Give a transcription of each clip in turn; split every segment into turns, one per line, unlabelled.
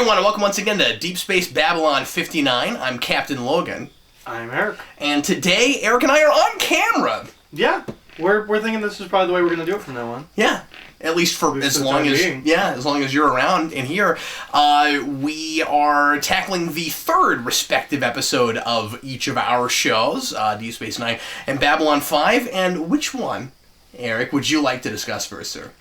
everyone, and welcome once again to Deep Space Babylon 59. I'm Captain Logan.
I'm Eric.
And today, Eric and I are on camera.
Yeah, we're thinking this is probably the way we're going to do it from now on.
Yeah, at least for as long as you're around and here. We are tackling the third respective episode of each of our shows, Deep Space Nine and Babylon 5. And which one, Eric, would you like to discuss first, sir?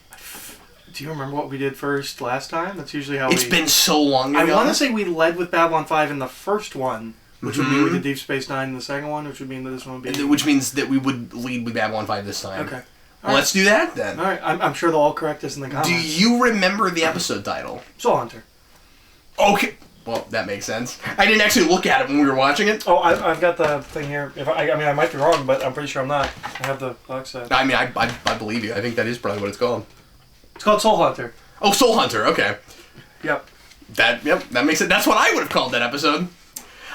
Do you remember what we did first last time? That's usually how
It's been so long ago.
I want to say we led with Babylon 5 in the first one, which would mean we did Deep Space Nine in the second one, which would mean that this one would be...
Which means that we would lead with Babylon 5 this time.
Okay.
Well, let's do that, then.
All right. I'm sure they'll all correct us in the comments.
Do you remember the episode title?
Soul Hunter.
Okay. Well, that makes sense. I didn't actually look at it when we were watching it.
Oh, I've got the thing here. I might be wrong, but I'm pretty sure I'm not. I have the box set.
I mean, I believe you. I think that is probably what it's called.
It's called Soul Hunter.
Oh, Soul Hunter. Okay.
Yep.
That makes it. That's what I would have called that episode.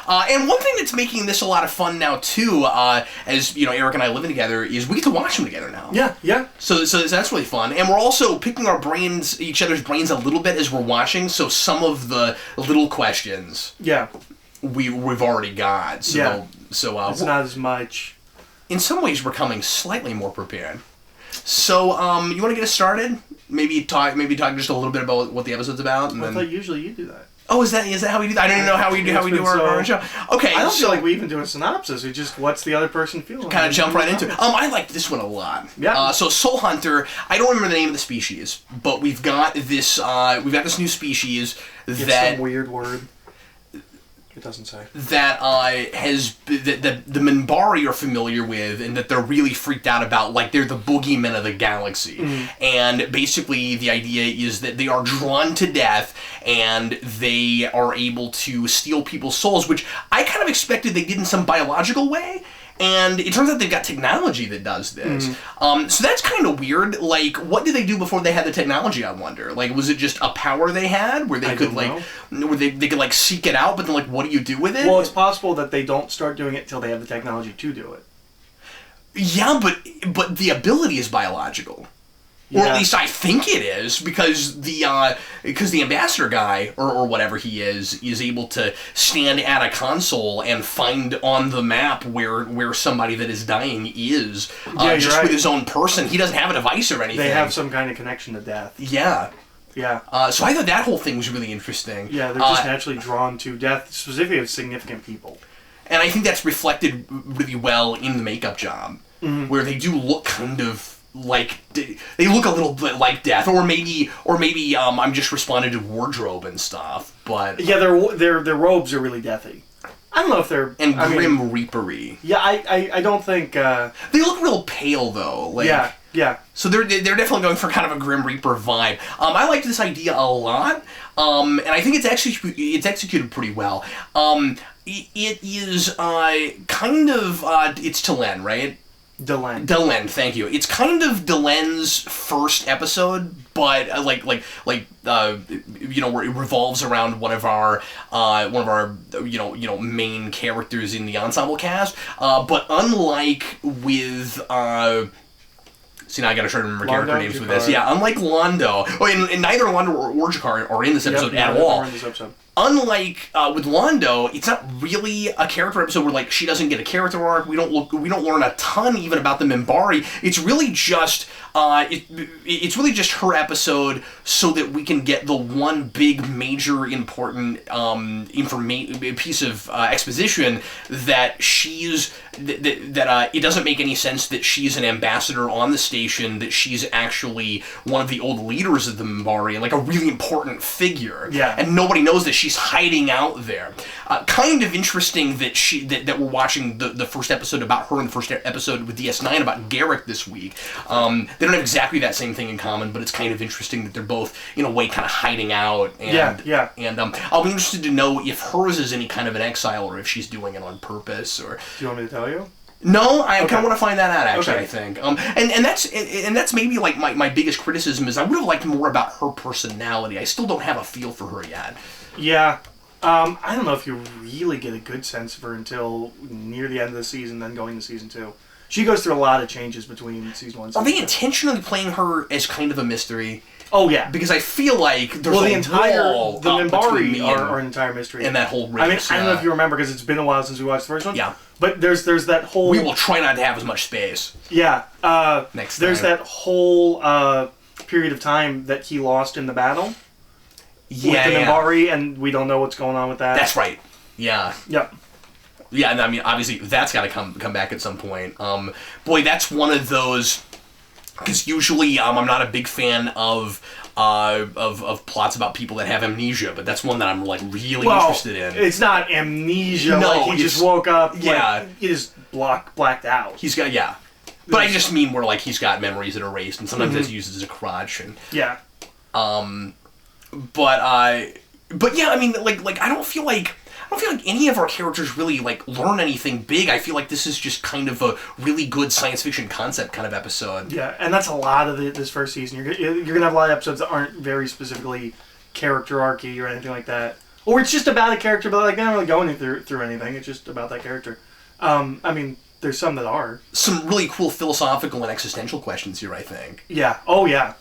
And one thing that's making this a lot of fun now too, as you know, Eric and I living together, is we get to watch them together now.
Yeah.
So that's really fun, and we're also picking each other's brains a little bit as we're watching. So some of the little questions, we've already got. So it's
not as much.
In some ways, we're coming slightly more prepared. So you want to get us started? Maybe talk just a little bit about what the episode's about, and
I thought usually you do that.
Oh, is that how we do that? I don't even know how we do our show. Okay,
I don't feel like we even do a synopsis. We just, what's the other person feeling?
Kind of jump right into it. I like this one a lot.
Yeah.
So Soul Hunter, I don't remember the name of the species, but we've got this new species
it's
that
some weird word. It doesn't say.
That the Minbari are familiar with, and that they're really freaked out about, like they're the boogeymen of the galaxy. And basically the idea is that they are drawn to death, and they are able to steal people's souls, which I kind of expected they did in some biological way. And it turns out they've got technology that does this. So that's kind of weird. Like, what did they do before they had the technology, I wonder? Like, was it just a power they had where they could, like, where they could, like, seek it out, but then, like, what do you do with it?
Well, it's possible that they don't start doing it until they have the technology to do it.
Yeah, but the ability is biological. Or at least I think it is, because the ambassador guy, or whatever he is able to stand at a console and find on the map where somebody that is dying is. Just with his own person. He doesn't have a device or anything.
They have some kind of connection to death.
Yeah.
Yeah.
So I thought that whole thing was really interesting.
Yeah, they're just naturally drawn to death, specifically of significant people.
And I think that's reflected really well in the makeup job, where they do look kind of... like they look a little bit like death, or maybe I'm just responding to wardrobe and stuff, but
yeah, their robes are really deathy. I don't know if they're
grim reapery.
Yeah, I don't think
they look real pale though. Like,
yeah.
So they're definitely going for kind of a Grim Reaper vibe. I like this idea a lot, and I think it's executed pretty well. It is kind of it's Delenn, right? Delenn, thank you. It's kind of Delenn's first episode, but where it revolves around one of our main characters in the ensemble cast. But unlike with see, now I gotta try to remember character names with this. Yeah, unlike Londo, and neither Londo or Jakar are in this episode at all. Unlike with Londo, it's not really a character episode where, like, she doesn't get a character arc. We don't learn a ton even about the Minbari. It's really just it's really just her episode, so that we can get the one big major important piece of exposition that she's that it doesn't make any sense that she's an ambassador on the station, that she's actually one of the old leaders of the Minbari and, like, a really important figure.
Yeah.
And nobody knows that she's hiding out there. Kind of interesting that that we're watching the first episode about her and the first episode with DS9 about Garrick this week. They don't have exactly that same thing in common, but it's kind of interesting that they're both, in a way, kind of hiding out. And,
yeah.
And I'll be interested to know if hers is any kind of an exile, or if she's doing it on purpose. Or
do you want me to tell you?
No, I kind of want to find that out, actually. Okay. I think, and that's maybe, like, my biggest criticism is I would have liked more about her personality. I still don't have a feel for her yet.
Yeah. I don't know if you really get a good sense of her until near the end of the season, then going to season 2. She goes through a lot of changes between season 1 and season 2.
Are they intentionally playing her as kind of a mystery?
Oh, yeah.
Because I feel like there's
the
wall
Minbari are an entire mystery.
And that whole race.
I don't know if you remember, because it's been a while since we watched the first one.
Yeah.
But there's that whole...
We will try not to have as much space.
Yeah.
Next
There's
time.
that whole period of time that he lost in the battle.
Yeah,
with the Minbari, and we don't know what's going on with that.
That's right. Yeah.
Yep.
Yeah, and I mean, obviously, that's got to come back at some point. Boy, that's one of those... Because usually, I'm not a big fan of plots about people that have amnesia, but that's one that I'm like really interested in.
It's not amnesia.
No,
like he just woke up.
Yeah,
like, he just blacked out.
He's got but I just mean where like he's got memories that are erased, and sometimes that's used as a crutch. And
yeah.
But yeah, I mean, like I don't feel like any of our characters really like learn anything big. I feel like this is just kind of a really good science fiction concept kind of episode.
Yeah, and that's a lot of this first season. You're gonna have a lot of episodes that aren't very specifically character arcy or anything like that, or it's just about a character, but like they're not really going through anything. It's just about that character. I mean, there's some that are
some really cool philosophical and existential questions here, I think.
Yeah. Oh yeah.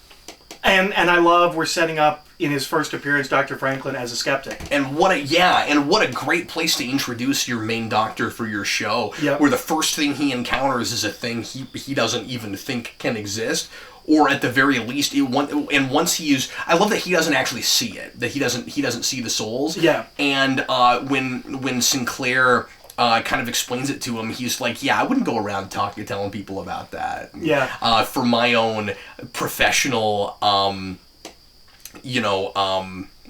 And I love we're setting up in his first appearance Dr. Franklin as a skeptic.
And what a great place to introduce your main doctor for your show.
Yep.
Where the first thing he encounters is a thing he doesn't even think can exist, or at the very least once I love that he doesn't actually see it. That he doesn't see the souls.
Yeah.
And when Sinclair kind of explains it to him, he's like, yeah, I wouldn't go around telling people about that.
Yeah.
For my own professional,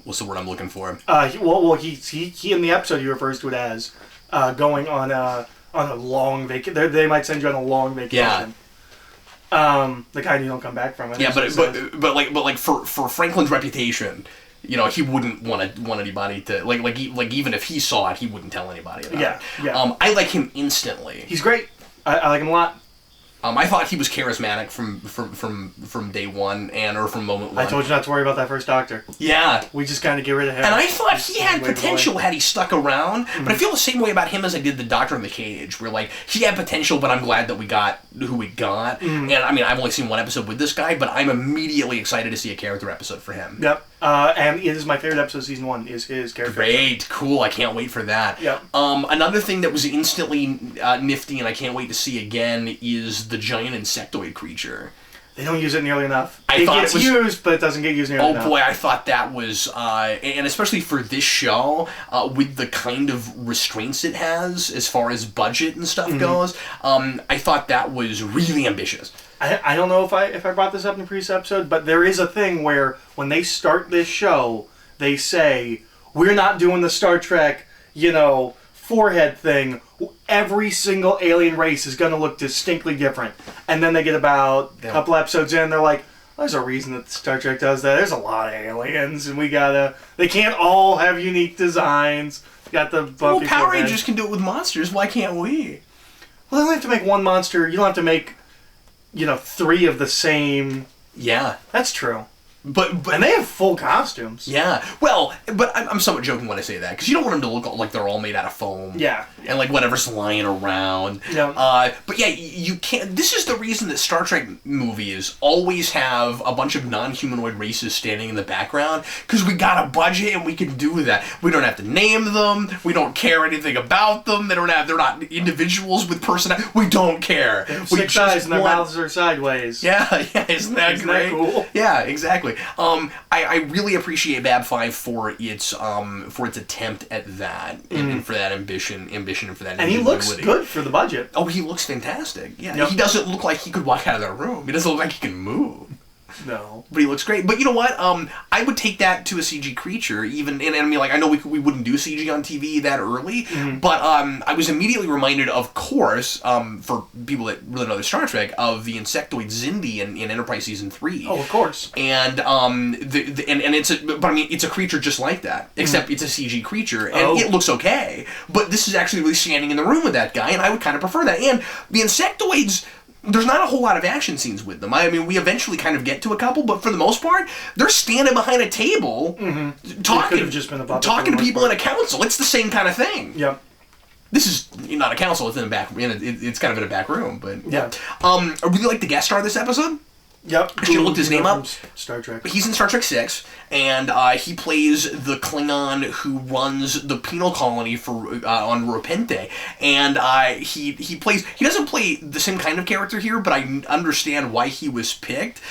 what's the word I'm looking for?
He in the episode he refers to it as going on a long vacation. They might send you on a long vacation.
Yeah.
The kind you don't come back from.
Yeah, but for Franklin's reputation, he wouldn't want anybody to like even if he saw it, he wouldn't tell anybody about it.
Yeah.
I like him instantly.
He's great. I like him a lot.
I thought he was charismatic from day one or from moment one.
I told you not to worry about that first doctor.
Yeah.
We just kind of get rid of him.
And I thought he had potential had he stuck around, but I feel the same way about him as I did the Doctor in the Cage, where like he had potential, but I'm glad that we got who we got. And I mean, I've only seen one episode with this guy, but I'm immediately excited to see a character episode for him.
Yep. And it is my favorite episode of season 1 is his character.
Great, cool. I can't wait for that.
Yep.
Another thing that was instantly nifty and I can't wait to see again is the giant insectoid creature.
They don't use it nearly enough. It gets used, but it doesn't get used nearly enough.
Oh boy, I thought that was, and especially for this show, with the kind of restraints it has as far as budget and stuff goes, I thought that was really ambitious.
I don't know if I brought this up in the previous episode, but there is a thing where when they start this show, they say, we're not doing the Star Trek, forehead thing. Every single alien race is going to look distinctly different. And then they get about a couple episodes in, they're like, there's a reason that Star Trek does that. There's a lot of aliens, and they can't all have unique designs. Got the bumpy
Power Rangers can do it with monsters. Why can't we?
Well, they only have to make one monster. You don't have to make, 3 of the same.
Yeah.
That's true.
But
and they have full costumes.
Yeah. Well, but I'm somewhat joking when I say that, because you don't want them to look like they're all made out of foam.
Yeah.
And like whatever's lying around.
Yeah.
But yeah, you can't. This is the reason that Star Trek movies always have a bunch of non-humanoid races standing in the background, because we got a budget and we can do that. We don't have to name them. We don't care anything about them. They're not individuals with personality. We don't care.
They have 6 eyes and their mouths are sideways.
Yeah. Isn't that great?
That cool?
Yeah, exactly. I really appreciate Bab 5 for its attempt at that and for that ambition and for that.
And he looks good for the budget.
Oh, he looks fantastic. Yeah, He doesn't look like he could walk out of that room. He doesn't look like he can move.
No.
But he looks great. But you know what? I would take that to a CG creature, even, and I mean, like, I know we wouldn't do CG on TV that early, but I was immediately reminded, of course, for people that really know their Star Trek, of the insectoid Xindi in Enterprise Season 3.
Oh, of course.
And it's a creature just like that, except it's a CG creature, and it looks okay. But this is actually really standing in the room with that guy, and I would kind of prefer that. And the insectoids, there's not a whole lot of action scenes with them. I mean, we eventually kind of get to a couple, but for the most part, they're standing behind a table talking to people in a council. It's the same kind of thing.
Yep.
This is not a council. It's in a back. It's kind of in a back room, but
yeah.
I really like the guest star of this episode.
Yep.
I should have looked his name up.
Star Trek.
He's in Star Trek 6, and he plays the Klingon who runs the penal colony for on Ropente. And he doesn't play the same kind of character here, but I understand why he was picked.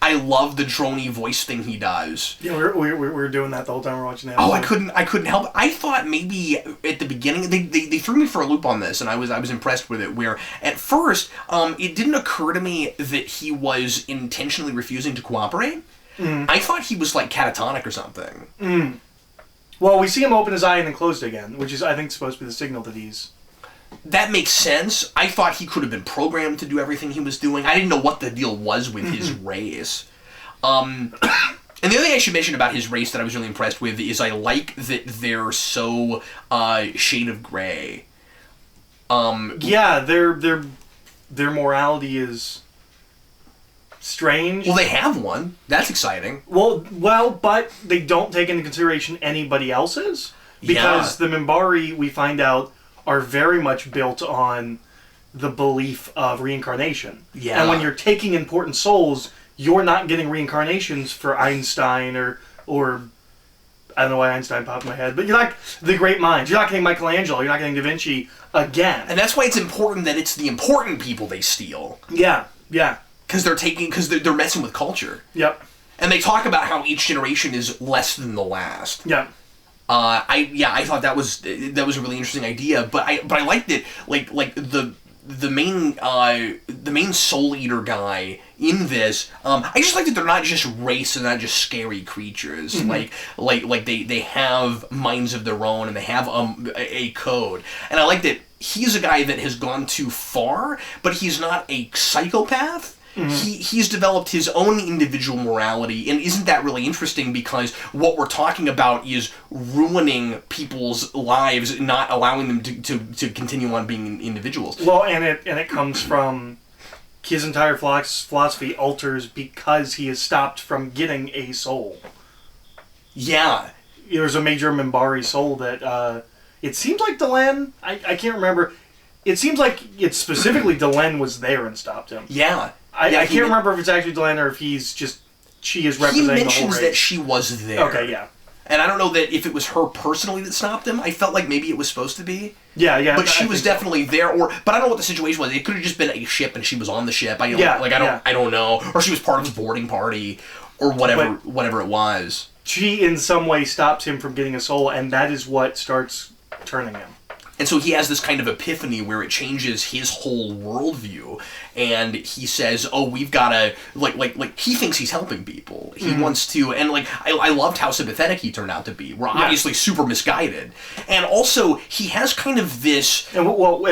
I love the droney voice thing he does.
Yeah, we were doing that the whole time we were watching that.
Oh, I couldn't help it. I thought maybe at the beginning they threw me for a loop on this, and I was impressed with it. Where at first it didn't occur to me that he was intentionally refusing to cooperate. I thought he was like catatonic or something.
Well, we see him open his eye and then close it again, which is I think supposed to be the signal that he's.
That makes sense. I thought he could have been programmed to do everything he was doing. I didn't know what the deal was with his race. And the other thing I should mention about his race that I was really impressed with is I like that they're so shade of gray.
Yeah, their morality is strange.
Well, they have one. That's exciting.
Well, but they don't take into consideration anybody else's because the Minbari, we find out, are very much built on the belief of reincarnation.
Yeah.
And when you're taking important souls, you're not getting reincarnations for Einstein or I don't know why Einstein popped in my head, but you're not the great minds. You're not getting Michelangelo. You're not getting Da Vinci again.
And that's why it's important that it's the important people they steal.
Yeah.
Because they're messing with culture.
Yep.
And they talk about how each generation is less than the last.
Yep.
I thought that was a really interesting idea, but I liked it like the main Soul Eater guy in this. I just like that they're not just race and not just scary creatures. Mm-hmm. Like they have minds of their own and they have a code. And I like that he's a guy that has gone too far, but he's not a psychopath. Mm-hmm. He's developed his own individual morality, and isn't that really interesting? Because what we're talking about is ruining people's lives, not allowing them to continue on being individuals.
Well, and it comes from his entire philosophy alters because he is stopped from getting a soul.
Yeah,
there's a major Minbari soul that it seems like Delenn. I can't remember. It seems like it's specifically Delenn was there and stopped him.
Yeah.
I can't remember if it's actually Delenn or if she is representing the whole race.
He mentions that she was there.
Okay, yeah.
And I don't know that if it was her personally that stopped him. I felt like maybe it was supposed to be.
Yeah.
But she was definitely there, but I don't know what the situation was. It could have just been a ship and she was on the ship. I don't know. Or she was part of his boarding party or whatever it was.
She in some way stops him from getting a soul, and that is what starts turning him.
And so he has this kind of epiphany where it changes his whole worldview, and he says, "Oh, we've got to like." He thinks he's helping people. He wants to, and I loved how sympathetic he turned out to be. We're obviously super misguided, and also he has kind of this.
And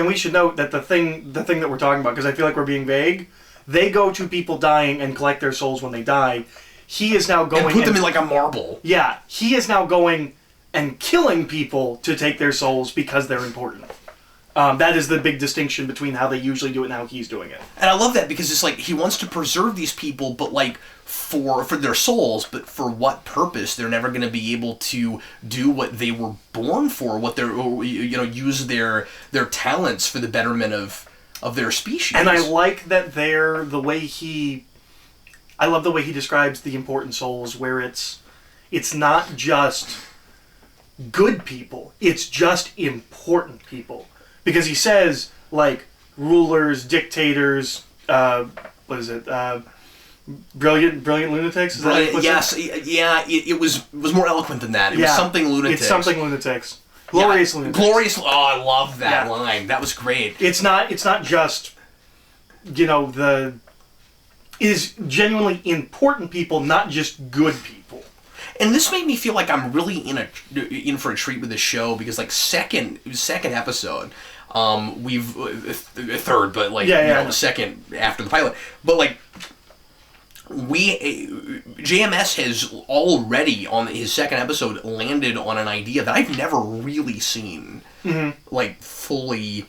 we should note that the thing that we're talking about, because I feel like we're being vague. They go to people dying and collect their souls when they die. He is now going
and put them in like a marble.
Yeah, he is now going and killing people to take their souls because they're important. That is the big distinction between how they usually do it and how he's doing it.
And I love that because it's like he wants to preserve these people, but like for their souls, but for what purpose? They're never going to be able to do what they were born for, use their talents for the betterment of their species.
And I like that I love the way he describes the important souls, where it's not just good people, it's just important people. Because he says, like, rulers, dictators, brilliant lunatics? Is that
yes, it was more eloquent than that. It was something lunatics.
It's something lunatics. Glorious lunatics.
Glorious, I love that line. That was great.
It's not just, it is genuinely important people, not just good people.
And this made me feel like I'm really in for a treat with this show because, like, second episode, we've third, but the second after the pilot, but like JMS has already on his second episode landed on an idea that I've never really seen like fully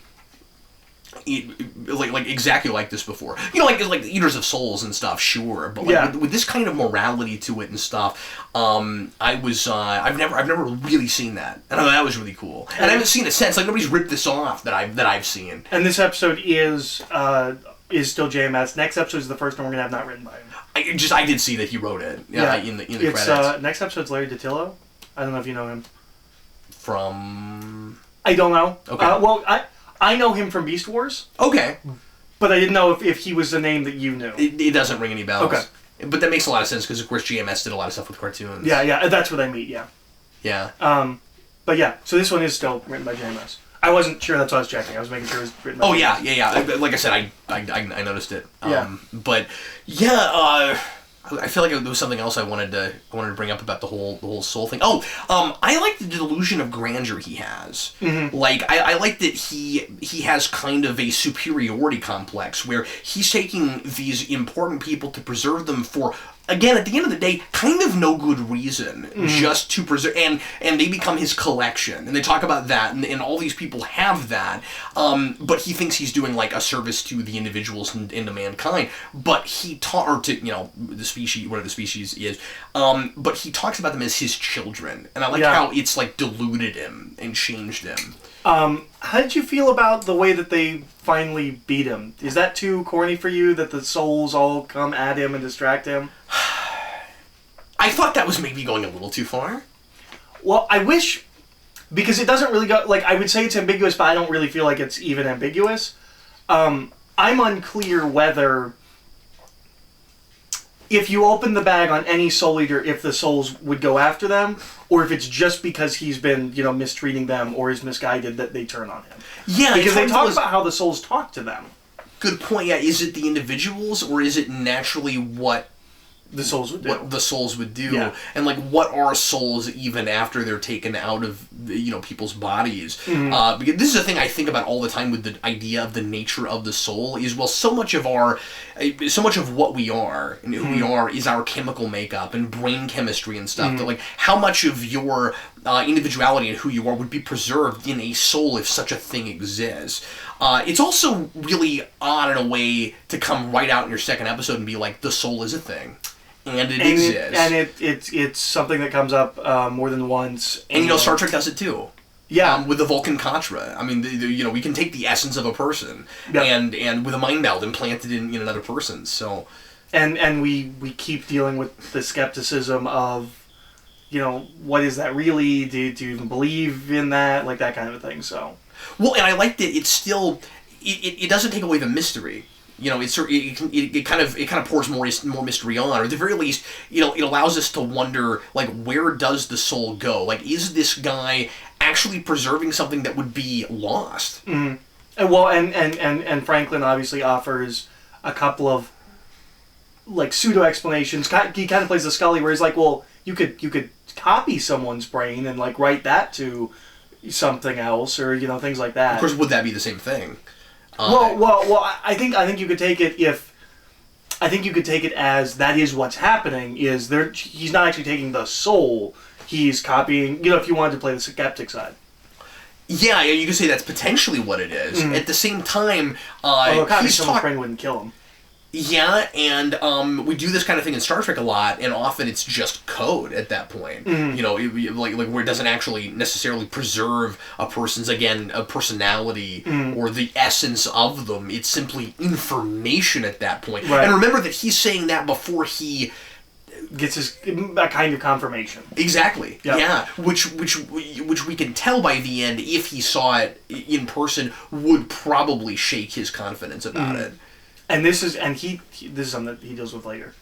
like exactly like this before. You know, like Eaters of Souls and stuff, sure, but like
Yeah.
with this kind of morality to it and stuff, I've never really seen that, and I thought that was really cool. And I haven't seen it since. Like nobody's ripped this off that I've seen.
And this episode is still JMS. Next episode is the first one we're gonna have not written by him.
I did see that he wrote it. In the
it's,
credits.
Next episode's Larry DiTillo. I don't know if you know him.
From.
I don't know.
Okay.
Well, I know him from Beast Wars.
Okay.
But I didn't know if he was the name that you knew.
It doesn't ring any bells.
Okay.
But that makes a lot of sense because, of course, GMS did a lot of stuff with cartoons.
Yeah, that's what I mean, yeah.
Yeah.
But yeah, so this one is still written by JMS. I wasn't sure, that's why I was checking. I was making sure it was written by JMS.
Yeah. Like I said, I noticed it.
Yeah.
But, yeah, I feel like there was something else I wanted to bring up about the whole soul thing. Oh, I like the delusion of grandeur he has.
Mm-hmm.
Like I like that he has kind of a superiority complex where he's taking these important people to preserve them for, again, at the end of the day, kind of no good reason, just to preserve, and they become his collection, and they talk about that, and all these people have that, but he thinks he's doing like a service to the individuals and to mankind, but he or to, you know, the species, whatever the species is, but he talks about them as his children, and I like how it's like deluded him and changed him.
How did you feel about the way that they finally beat him? Is that too corny for you, that the souls all come at him and distract him?
I thought that was maybe going a little too far.
Well, I wish, because it doesn't really go, like, I would say it's ambiguous, but I don't really feel like it's even ambiguous. I'm unclear whether, if you open the bag on any Soul Eater, if the souls would go after them, or if it's just because he's been, you know, mistreating them or is misguided that they turn on him.
Yeah,
because they talk about how the souls talk to them.
Good point. Yeah, is it the individuals or is it naturally what
the souls would do?
What the souls would do,
yeah.
And like what are souls even after they're taken out of, you know, people's bodies?
Mm-hmm.
Because this is a thing I think about all the time with the idea of the nature of the soul. Is, well, so much of what we are and who we are is our chemical makeup and brain chemistry and stuff. That, like, how much of your individuality and who you are would be preserved in a soul if such a thing exists. It's also really odd in a way to come right out in your second episode and be like, the soul is a thing. And it exists.
It's something that comes up more than once.
And, you know, Star Trek does it too.
Yeah.
With the Vulcan Katra. I mean, you know, we can take the essence of a person and with a mind meld implanted in another person. So,
and we keep dealing with the skepticism of, you know, what is that really? Do you even believe in that? Like that kind of a thing. So.
Well, and I like that it's still it doesn't take away the mystery. You know, it kind of pours more mystery on, or at the very least, you know, it allows us to wonder, like, where does the soul go? Like, is this guy actually preserving something that would be lost?
Mm-hmm. And Franklin obviously offers a couple of, like, pseudo explanations. He kind of plays the Scully, where he's like, well, you could copy someone's brain and, like, write that to something else, or, you know, things like that.
Of course, would that be the same thing?
Well, I think you could take it as that is what's happening. Is there? He's not actually taking the soul. He's copying. You know, if you wanted to play the skeptic side.
Yeah, you could say that's potentially what it is. At the same time,
although copying someone's brain wouldn't kill him.
Yeah, and we do this kind of thing in Star Trek a lot, and often it's just code at that point. You know, like where it doesn't actually necessarily preserve a person's, again, a personality or the essence of them. It's simply information at that point. Right. And remember that he's saying that before he
gets a kind of confirmation.
Exactly.
Yep.
Yeah. Which we can tell by the end, if he saw it in person, would probably shake his confidence about it.
And this is something that he deals with later.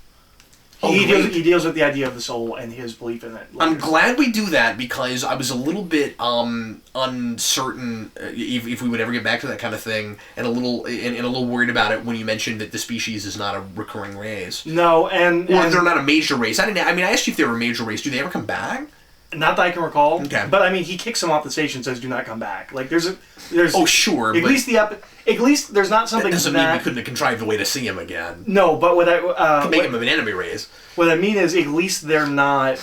Oh,
he deals with the idea of the soul and his belief in it later.
I'm glad we do that, because I was a little bit uncertain if we would ever get back to that kind of thing, and a little worried about it when you mentioned that the species is not a recurring race.
No, and
they're not a major race. I asked you if they were a major race. Do they ever come back?
Not that I can recall.
Okay.
But I mean, he kicks them off the station and says, "Do not come back." Like there's.
Oh sure.
At least there's not something.
That doesn't mean we couldn't have contrived a way to see him again.
No, but what I
could make him an enemy race.
What I mean is, at least they're not.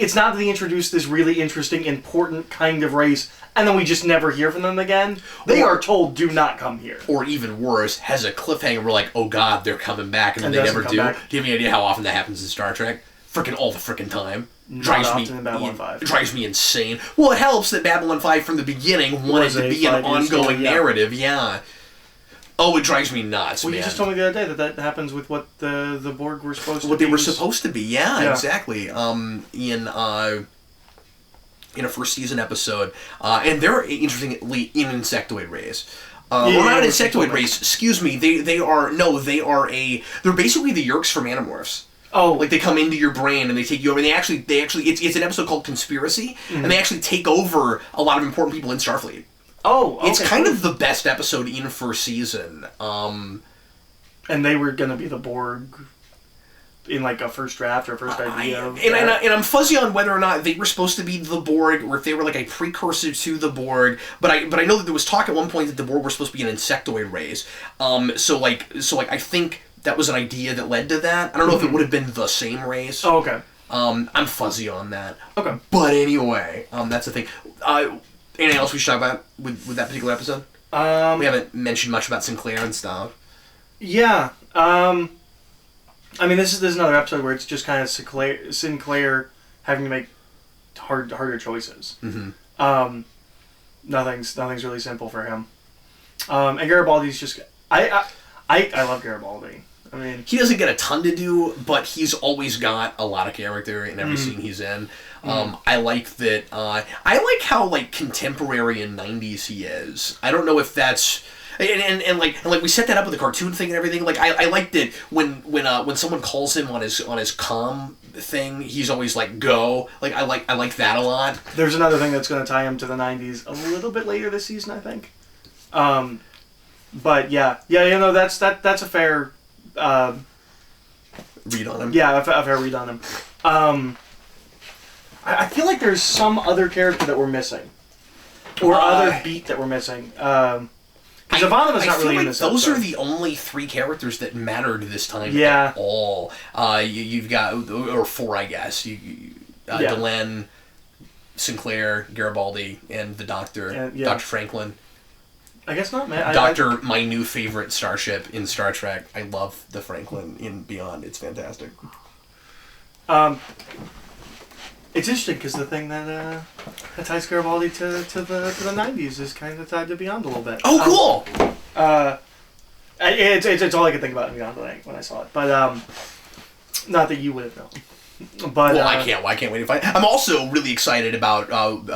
it's not that they introduced this really interesting, important kind of race, and then we just never hear from them again. They are told, do not come here.
Or even worse, has a cliffhanger. We're like, oh god, they're coming back, and then they never do. Back. Do you have any idea how often that happens in Star Trek? Freaking all the freaking time. Drives me insane. Well, it helps that Babylon 5 from the beginning wanted to be an ongoing narrative. Yeah. Oh, it drives me nuts, man.
You just told me the other day that happens with what the Borg were supposed to be.
What they were supposed to be, yeah. Exactly. In a first season episode, and they're interestingly an insectoid race. Well, not an insectoid race. Excuse me. They're basically the Yeerks from Animorphs.
Oh,
like they come into your brain and they take you over. And they actually it's an episode called Conspiracy, and they actually take over a lot of important people in Starfleet.
Oh, okay,
it's kind of the best episode in first season.
And they were gonna be the Borg in like a first draft or first idea.
And I'm fuzzy on whether or not they were supposed to be the Borg or if they were like a precursor to the Borg. But I know that there was talk at one point that the Borg were supposed to be an insectoid race. So I think that was an idea that led to that. I don't know if it would have been the same race.
Oh, okay.
I'm fuzzy on that.
Okay.
But anyway, that's the thing. Anything else we should talk about with that particular episode? We haven't mentioned much about Sinclair and stuff.
Yeah. I mean, this is another episode where it's just kind of Sinclair having to make harder choices. Mm-hmm. Nothing's really simple for him. And Garibaldi's just... I love Garibaldi. I mean,
he doesn't get a ton to do, but he's always got a lot of character in every scene he's in. I like that. I like how like contemporary and 90s he is. I don't know if that's and like we set that up with the cartoon thing and everything. Like I like that when someone calls him on his comm thing, he's always like go. Like I like that a lot.
There's another thing that's going to tie him to the 90s a little bit later this season, I think. But yeah, that's a fair.
Read on him.
Yeah, a fair read on him. I feel like there's some other character that we're missing, or other beat that we're missing. Because Ivanova's not really in this episode.
Those are the only three characters that mattered this time
at
all. You've got, or four, I guess. Delenn, Sinclair, Garibaldi, and the Doctor, Dr. Franklin.
I guess not, man.
My new favorite starship in Star Trek. I love the Franklin in Beyond. It's fantastic.
It's interesting because the thing that ties Garibaldi to the 90s is kind of tied to Beyond a little bit.
Oh, cool!
It's all I could think about in Beyond when I saw it, but not that you would have known. But,
I can't wait to find. I'm also really excited about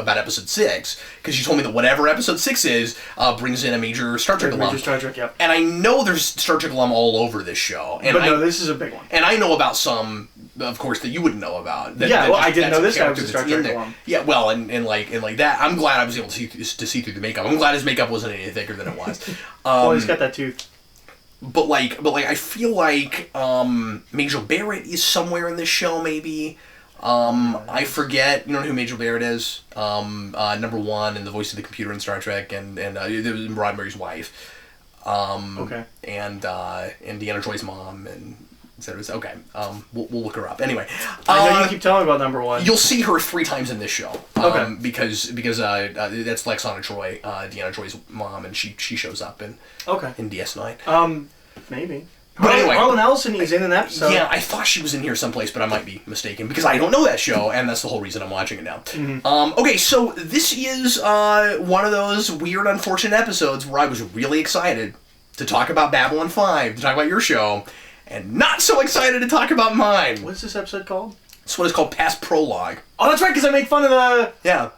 episode 6 because you told me that whatever episode 6 is brings in a major Star Trek alum.
Major Star Trek, yep.
And I know there's Star Trek alum all over this show. And
this is a big one.
And I know about some, of course, that you wouldn't know about.
I didn't know this guy was a Star Trek alum.
Yeah, well, and like that, I'm glad I was able to see through the makeup. I'm glad his makeup wasn't any thicker than it was.
Well, he's got that tooth.
But I feel like Major Barrett is somewhere in this show, maybe. I forget. You know who Major Barrett is? Number 1 and the voice of the computer in Star Trek, and it was Roddenberry's wife.
Okay.
And Deanna Troy's mom, and etc. Okay. We'll look her up. Anyway.
I know you keep telling me about Number 1.
You'll see her 3 times in this show.
Okay.
Because that's Lexana Troy, Deanna Troy's mom, and she shows up in DS9.
Maybe.
But anyway,
Harlan Ellison is in an episode.
Yeah, I thought she was in here someplace, but I might be mistaken because I don't know that show, and that's the whole reason I'm watching it now.
Mm-hmm.
Okay, so this is one of those weird, unfortunate episodes where I was really excited to talk about Babylon 5, to talk about your show, and not so excited to talk about mine.
What's this episode called?
This one is called Past Prologue.
Oh, that's right, because I made fun of the...
Yeah.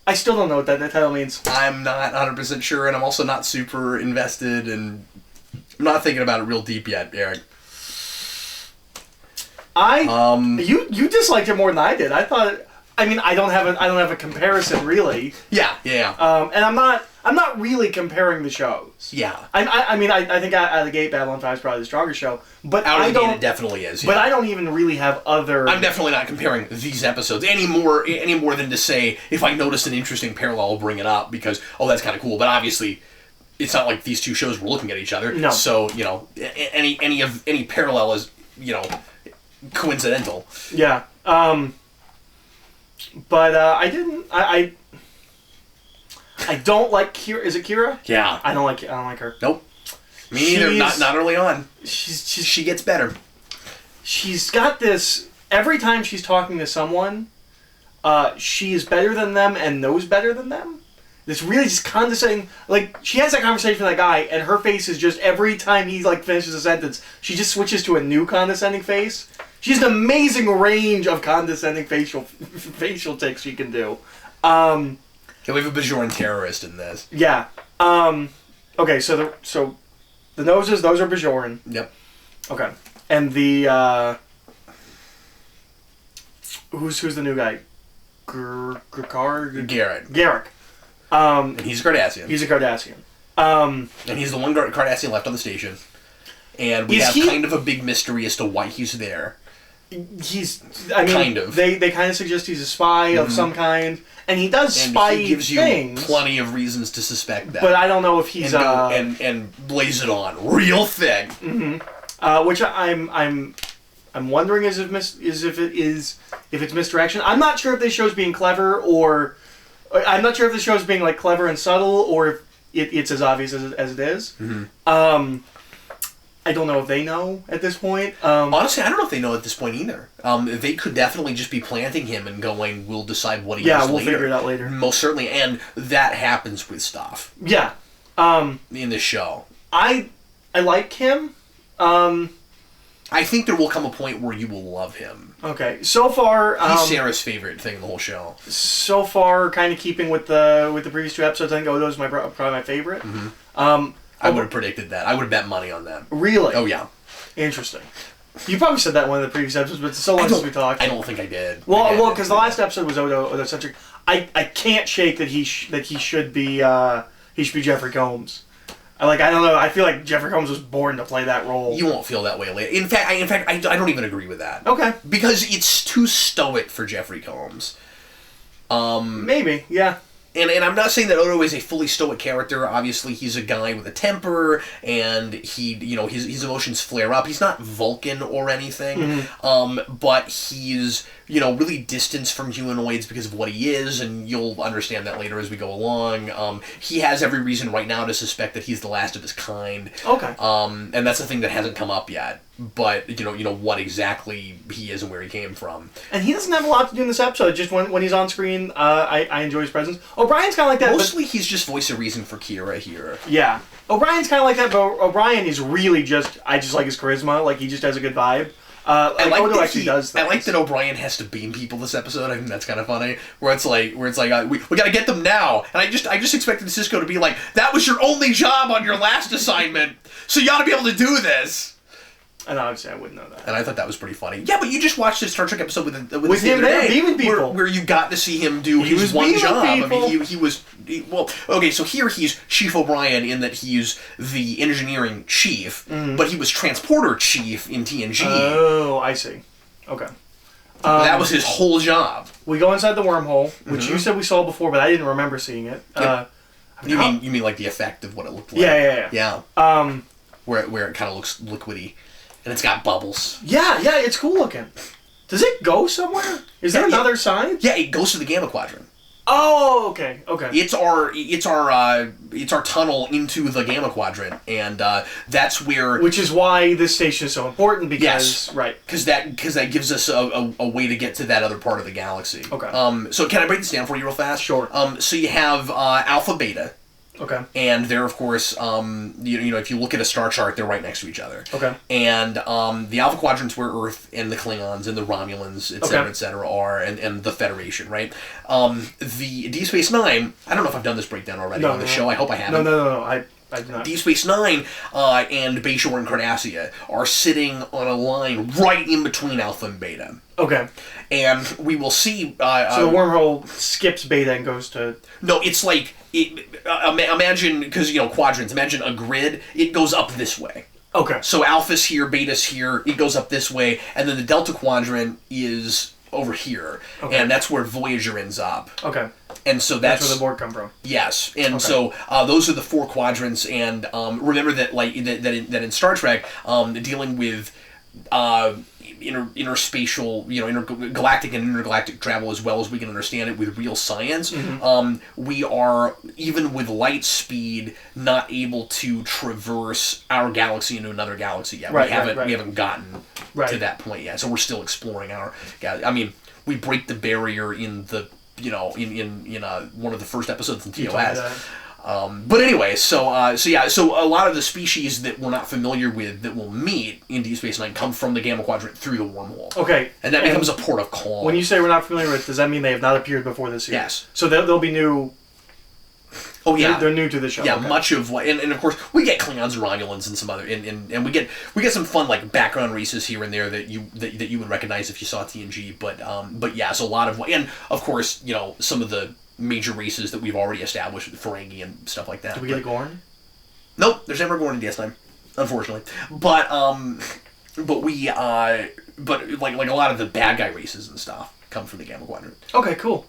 I still don't know what that title means.
I'm not 100% sure, and I'm also not super invested, and I'm not thinking about it real deep yet, Eric.
You disliked it more than I did. I thought... I mean, I don't have a comparison, really.
Yeah.
And I'm not really comparing the shows.
Yeah.
I think out of the gate, Babylon 5 is probably the stronger show. But
out of the gate, it definitely is. Yeah.
But I don't even really have other...
I'm definitely not comparing these episodes any more than to say, if I notice an interesting parallel, I'll bring it up because, that's kind of cool. But obviously, it's not like these two shows were looking at each other.
No.
So, any parallel is, coincidental.
Yeah. But I didn't. I don't like Kira. Is it Kira?
Yeah.
I don't like her.
Nope. Me neither. Not early on. She gets better.
She's got this. Every time she's talking to someone, she is better than them and knows better than them. This really just condescending. Like, she has that conversation with that guy, and her face is just, every time he, like, finishes a sentence, she just switches to a new condescending face. She has an amazing range of condescending facial tics she can do.
Okay, we have a Bajoran terrorist in this.
Yeah. Okay, so the noses, those are Bajoran.
Yep.
Okay. And the, who's the new guy? Garrick.
And he's a Cardassian.
He's a Cardassian.
And he's the one Cardassian left on the station. And we have kind of a big mystery as to why he's there. Kind of.
They kind of suggest he's a spy of some kind. And he does spy things.
He gives you plenty of reasons to suspect that.
But I don't know if he's...
And blaze it on. Real thick.
Mm-hmm. Which I'm wondering if it's misdirection. I'm not sure if this show's being clever or... I'm not sure if the show's being like clever and subtle, or if it's as obvious as it is.
Mm-hmm.
I don't know if they know at this point.
Honestly, I don't know if they know at this point either. They could definitely just be planting him and going, "We'll decide what he is later."
Yeah, we'll figure it out later.
Most certainly, and that happens with stuff.
Yeah.
In this show,
I like him.
I think there will come a point where you will love him.
Okay, so far
he's Sarah's favorite thing in the whole show.
So far, kind of keeping with the previous two episodes, I think Odo's probably my favorite.
Mm-hmm. I would have predicted that. I would have bet money on that.
Really?
Oh yeah.
Interesting. You probably said that in one of the previous episodes, but it's so long since we talked.
I don't think I did.
Well, because the last episode was Odo-centric. I can't shake that he should be Jeffrey Combs. I don't know. I feel like Jeffrey Combs was born to play that role.
You won't feel that way later. In fact, I don't even agree with that.
Okay.
Because it's too stoic for Jeffrey Combs.
Maybe, yeah.
And I'm not saying that Odo is a fully stoic character. Obviously, he's a guy with a temper, and his emotions flare up. He's not Vulcan or anything, but he's really distanced from humanoids because of what he is, and you'll understand that later as we go along. He has every reason right now to suspect that he's the last of his kind.
Okay.
And that's the thing that hasn't come up yet. But what exactly he is and where he came from.
And he doesn't have a lot to do in this episode. Just when he's on screen, I enjoy his presence. O'Brien's kind of like that.
Mostly, he's just voice of reason for Kira here.
Yeah, O'Brien's kind of like that, but O'Brien is really I just like his charisma. Like, he just has a good vibe. Odo actually does things.
I like that O'Brien has to beam people this episode. I think that's kind of funny. Where it's like we gotta get them now, and I just expected Cisco to be like, that was your only job on your last assignment, so you ought to be able to do this.
And obviously I wouldn't know that.
And I thought that was pretty funny. Yeah, but you just watched this Star Trek episode with
him there beaming people,
where you got to see him do his one job.
People.
I mean, okay, so here he's Chief O'Brien in that he's the engineering chief, but he was transporter chief in TNG.
Oh, I see. Okay.
That was his whole job.
We go inside the wormhole, which you said we saw before, but I didn't remember seeing it.
Yep. You mean like the effect of what it looked like?
Yeah.
Where it kind of looks liquidy. And it's got bubbles.
Yeah, it's cool looking. Does it go somewhere? Is there another side?
Yeah, it goes to the Gamma Quadrant.
Oh, okay.
It's our tunnel into the Gamma Quadrant, and that's where.
Which is why this station is so important, because
yes,
right,
because that gives us a way to get to that other part of the galaxy.
Okay.
So can I break this down for you real fast?
Sure.
So you have Alpha Beta.
Okay.
And they're, of course, if you look at a star chart, they're right next to each other.
Okay.
And the Alpha Quadrant's where Earth and the Klingons and the Romulans, et cetera, are, and the Federation, right? The Deep Space Nine, I don't know if I've done this breakdown already on the show. I hope I haven't.
No. I do not.
Deep Space Nine and Bayshore and Cardassia are sitting on a line right in between Alpha and Beta.
Okay.
And we will see...
so the wormhole skips Beta and goes to...
No, it's like... imagine, because, quadrants, imagine a grid, it goes up this way.
Okay.
So Alpha's here, Beta's here, it goes up this way, and then the Delta Quadrant is over here. Okay. And that's where Voyager ends up.
Okay.
And so that's
where the Borg come from.
Yes. And so those are the four quadrants, and remember that in Star Trek, dealing with interspatial, intergalactic and intergalactic travel as well as we can understand it with real science. We are, even with light speed, not able to traverse our galaxy into another galaxy yet. We haven't gotten to that point yet, so we're still exploring our galaxy. I mean, we break the barrier in the in one of the first episodes in TOS. But anyway, so a lot of the species that we're not familiar with that we'll meet in Deep Space Nine come from the Gamma Quadrant through the wormhole.
Okay.
And that becomes a port of call.
When you say we're not familiar with, does that mean they have not appeared before this year?
Yes.
So they'll be new.
Oh yeah,
they're new to the show.
Yeah,
okay.
much of what, and of course we get Klingons and Romulans and some other, and we get some fun like background races here and there that you would recognize if you saw TNG. But yeah, so a lot of, and of course some of the major races that we've already established with Ferengi and stuff like that.
Did we get a Gorn?
Nope, there's never a Gorn in DS9, unfortunately. But we but like a lot of the bad guy races and stuff come from the Gamma Quadrant.
Okay, cool.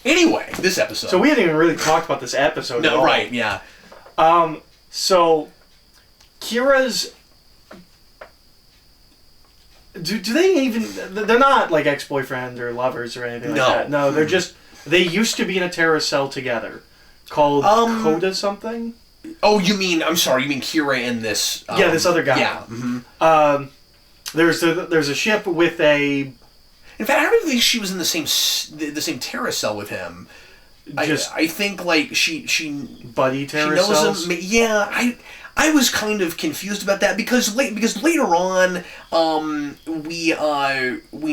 Anyway, this episode.
So we hadn't even really talked about this episode at all.
Right, yeah.
So Kira's. Do they even? They're not like ex-boyfriend or lovers or anything like that. No, they're just. They used to be in a terrorist cell together, called Coda something.
Oh, you mean Kira and this?
This other guy.
Yeah. Mm-hmm.
There's a ship with a.
In fact, I don't even think she was in the same terrorist cell with him. I think like she
buddy terrorist cells.
Him. Yeah, I was kind of confused about that because later on, we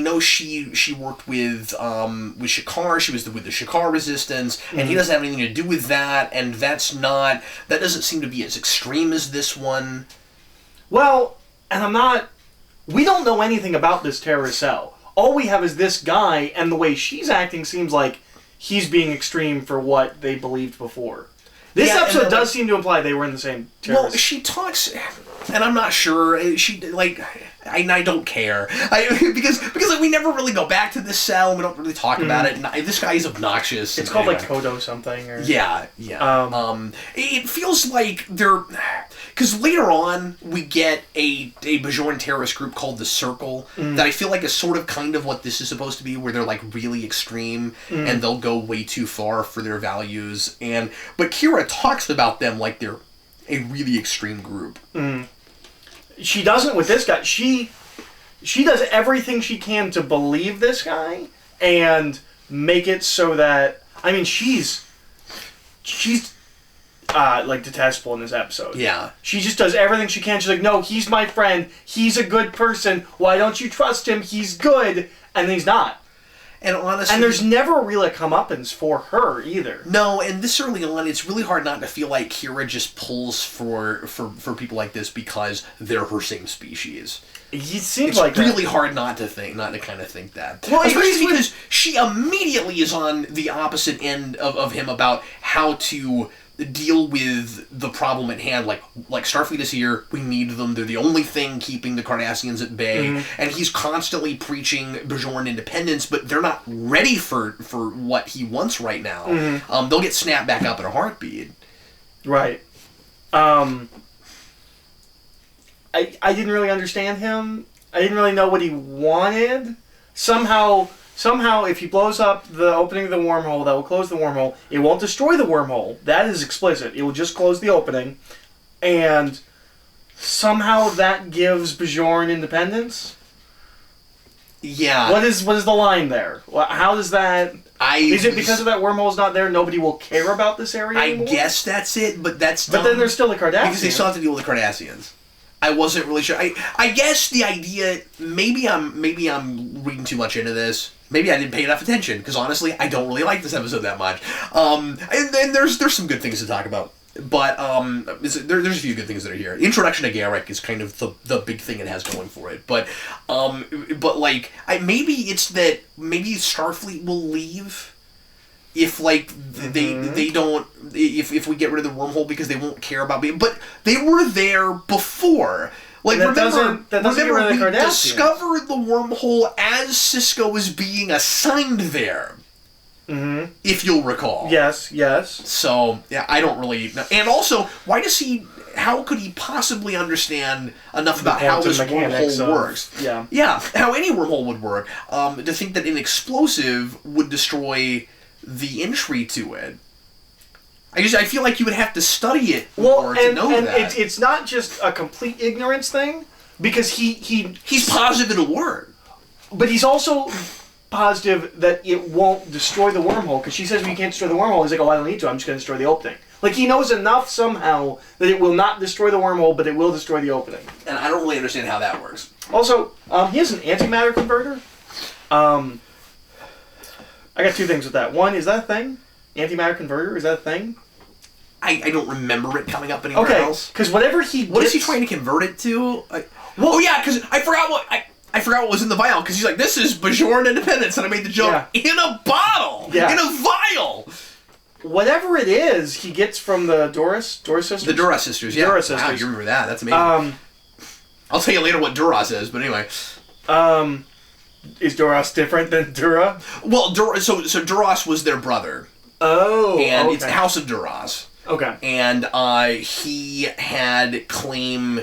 know she worked with Shakar. She was with the Shakar resistance, and he doesn't have anything to do with that. And that doesn't seem to be as extreme as this one.
Well, and we don't know anything about this terrorist cell. All we have is this guy, and the way she's acting seems like he's being extreme for what they believed before. This episode does seem to imply they were in the same terrorist. Well,
she talks, and I'm not sure. She I don't care because we never really go back to this cell. And we don't really talk about it. And this guy is obnoxious.
It's called like Kodo something. Or
yeah. It feels like they're. Because later on, we get a Bajoran terrorist group called the Circle that I feel like is sort of kind of what this is supposed to be, where they're like really extreme and they'll go way too far for their values. But Kira talks about them like they're a really extreme group.
She doesn't with this guy. She does everything she can to believe this guy and make it so that she's like detestable in this episode.
Yeah.
She just does everything she can. She's like, no, he's my friend. He's a good person. Why don't you trust him? He's good. And he's not.
And honestly...
And there's never really a comeuppance for her, either.
No, and this early on, it's really hard not to feel like Kira just pulls for people like this because they're her same species.
It seems
it's
like
really hard not to kind of think that.
Well,
especially because she immediately is on the opposite end of him about how to deal with the problem at hand. Like Starfleet is here, we need them, they're the only thing keeping the Cardassians at bay, and he's constantly preaching Bajoran independence, but they're not ready for what he wants right now. They'll get snapped back up in a heartbeat. Right.
I didn't really understand him. I didn't really know what he wanted. Somehow, if he blows up the opening of the wormhole, that will close the wormhole. It won't destroy the wormhole. That is explicit. It will just close the opening. And somehow that gives Bajoran independence?
Yeah.
What is the line there? How does that... Is it because of that wormhole's not there, nobody will care about this area anymore?
I guess that's it, but that's dumb.
But then there's still the Cardassians.
Because they still have to deal with the Cardassians. I wasn't really sure. I guess the idea... Maybe I'm reading too much into this. Maybe I didn't pay enough attention, because honestly, I don't really like this episode that much. And there's some good things to talk about. But there's a few good things that are here. Introduction to Garrick is kind of the big thing it has going for it. But like, maybe it's that maybe Starfleet will leave if like they don't, if we get rid of the wormhole, because they won't care about being. But they were there before. Like, remember we discovered the wormhole as Sisko was being assigned there. If you'll recall.
Yes.
So, yeah, I don't really know. And also, why does he... how could he possibly understand enough about how this wormhole works? Yeah, how any wormhole would work. To think that an explosive would destroy the entry to it. I feel like you would have to study it more to know that.
And it's not just a complete ignorance thing, because he's
positive it'll work.
But he's also positive that it won't destroy the wormhole, because she says, well, you can't destroy the wormhole. He's like, oh, I don't need to. I'm just going to destroy the opening. Like, he knows enough somehow that it will not destroy the wormhole, but it will destroy the opening.
And I don't really understand how that works.
Also, he has an antimatter converter. I got two things with that. One, is that a thing? Antimatter converter? Is that a thing?
I don't remember it coming up anywhere else.
Because whatever
what is he trying to convert it to? Yeah, because I forgot what was in the vial, because he's like, this is Bajoran Independence, and I made the joke, in a bottle! Yeah. In a vial!
Whatever it is, he gets from the Duras sisters?
The Duras sisters, yeah.
Duras sisters.
Wow, you remember that. That's amazing. I'll tell you later what Duras is, but anyway.
Is Duras different than Dura?
Well, so Duras was their brother.
Oh,
and it's the House of Duras.
Okay.
And he had claim...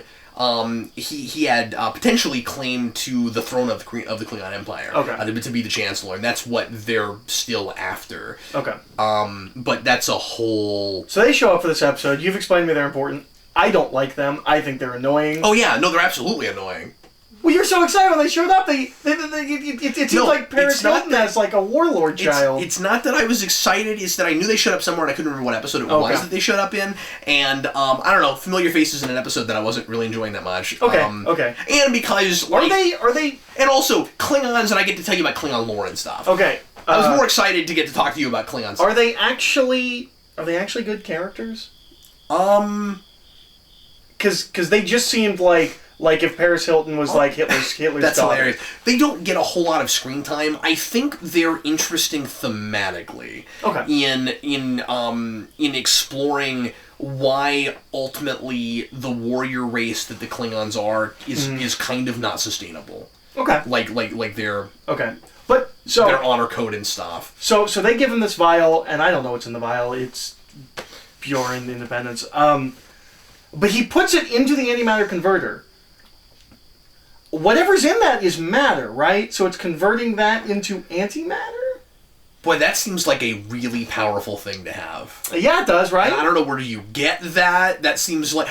he had potentially claimed to the throne of the Klingon Empire.
Okay.
To be the Chancellor, and that's what they're still after.
Okay.
But that's a whole...
So they show up for this episode. You've explained to me they're important. I don't like them. I think they're annoying.
Oh yeah, no, they're absolutely annoying.
Well, you're so excited when they showed up. It seems like Paris Hilton as like a warlord child.
It's not that I was excited. It's that I knew they showed up somewhere, and I couldn't remember what episode it was that they showed up in. And I don't know, familiar faces in an episode that I wasn't really enjoying that much.
Okay.
And because
are they?
And also Klingons, and I get to tell you about Klingon lore and stuff.
Okay.
I was more excited to get to talk to you about Klingons.
Are they actually good characters? Because they just seemed like if Paris Hilton was like Hitler's
That's
daughter.
Hilarious. They don't get a whole lot of screen time. I think they're interesting thematically.
Okay.
In exploring why ultimately the warrior race that the Klingons are is kind of not sustainable.
Okay.
Like their
but so
their honor code and stuff.
So they give him this vial, and I don't know what's in the vial. It's Bjorn Independence. But he puts it into the antimatter converter. Whatever's in that is matter, right? So it's converting that into antimatter?
Boy, that seems like a really powerful thing to have.
Yeah, it does, right?
And I don't know where do you get that. That seems like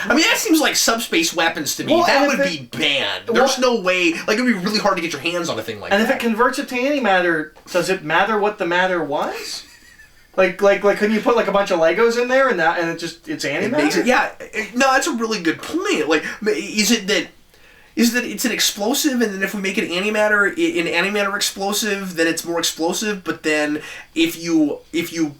subspace weapons to me.
Well,
that would be banned. There's no way. Like, it would be really hard to get your hands on a thing like that.
And if it converts it to antimatter, does it matter what the matter was? Like, couldn't you put like a bunch of Legos in there and it's antimatter?
It makes it, yeah. No, that's a really good point. Like, is it that it's an explosive, and then if we make it an antimatter explosive, then it's more explosive. But then if you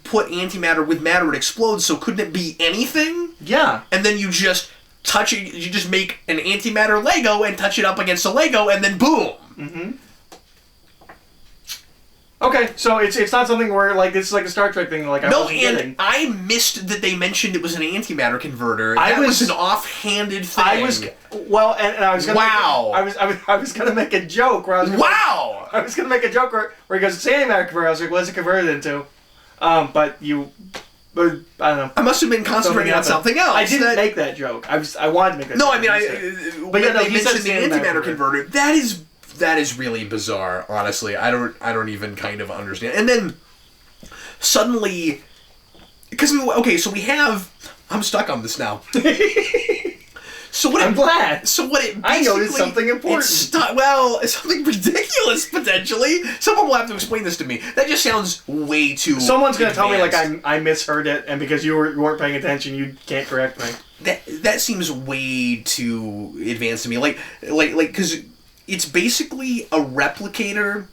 put antimatter with matter, it explodes. So couldn't it be anything?
Yeah.
And then you just touch it. You just make an antimatter Lego and touch it up against a Lego, and then boom.
Mm-hmm. Okay, so it's not something where like this is like a Star Trek thing. Like
I missed that they mentioned it was an antimatter converter. That was an offhanded thing.
I was gonna make a joke where I was gonna make a joke where he goes, it's antimatter converter. I was like, what's it converted into? But I don't know.
I must have been concentrating on something else.
I didn't make that joke. I wanted to make that joke.
No, I mean, but they mentioned the antimatter converter. That is really bizarre, honestly. I don't even kind of understand. And then suddenly, so we have. I'm stuck on this now.
I'm glad.
So what it basically,
I noticed something important.
It's something ridiculous potentially. Someone will have to explain this to me. That just sounds way too. Someone's
going to tell me like I misheard it, and because you weren't paying attention, you can't correct me.
That seems way too advanced to me. Like because. It's basically a replicator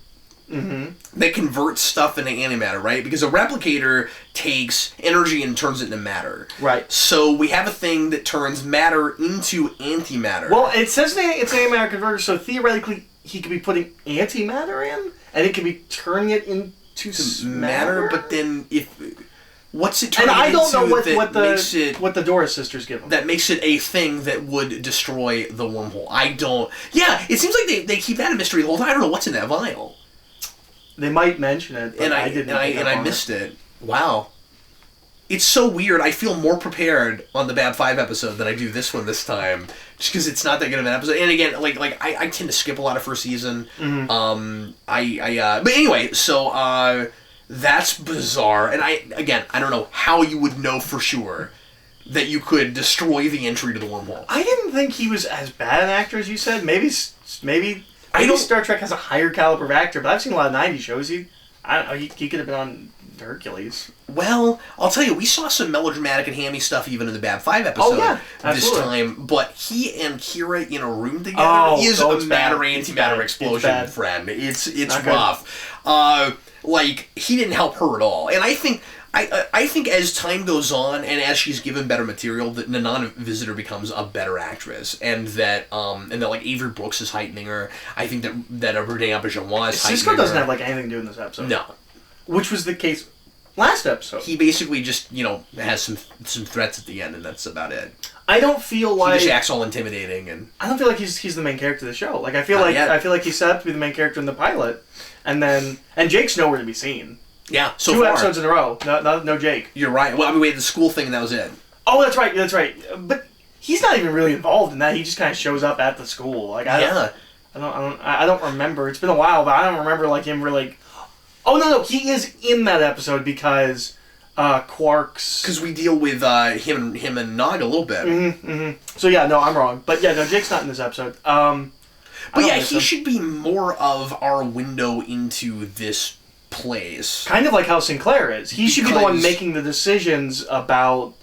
that converts stuff into antimatter, right? Because a replicator takes energy and turns it into matter.
Right.
So we have a thing that turns matter into antimatter.
Well, it says it's an antimatter converter, so theoretically he could be putting antimatter in, and it could be turning it into matter.
But then what's it turning
into? And I don't know what the Doris sisters give them.
That makes it a thing that would destroy the wormhole. I don't... Yeah, it seems like they keep that a mystery the whole time. I don't know what's in that vial.
They might mention it, but I didn't.
And I missed it. Wow. it's so weird. I feel more prepared on the Bad 5 episode than I do this one this time. Just because it's not that good of an episode. And again, I tend to skip a lot of first season.
Mm-hmm.
But anyway, so that's bizarre. And I don't know how you would know for sure that you could destroy the entry to the wormhole.
I didn't think he was as bad an actor as you said. Maybe Star Trek has a higher caliber of actor, but I've seen a lot of 90s shows. I don't know, he could have been on Hercules.
Well, I'll tell you, we saw some melodramatic and hammy stuff even in the Bad 5 episode this time, but he and Kira in a room together is a matter-antimatter explosion, friend. It's rough. He didn't help her at all. And I think as time goes on and as she's given better material, that the non-visitor becomes a better actress, and that Avery Brooks is heightening her. I think that Renee Auberjonois is heightening her.
Cisco doesn't have anything to do in this episode.
No.
Which was the case last episode.
He basically just, has some threats at the end, and that's about it.
I don't feel like
he just acts all intimidating, and
I don't feel like he's the main character of the show. I feel like he's set up to be the main character in the pilot, and Jake's nowhere to be seen.
Yeah, so
2
far.
episodes in a row. No Jake.
You're right. Well, we had the school thing, and that was it.
Oh, that's right. But he's not even really involved in that. He just kind of shows up at the school. I don't remember. It's been a while, but I don't remember him really. Oh no, he is in that episode because Quark's.
Because we deal with him and Nog a little bit.
Mm-hmm. So yeah, no, I'm wrong. But yeah, no, Jake's not in this episode.
But yeah, he should be more of our window into this place.
Kind of like how Sinclair is. He should be the one making the decisions about.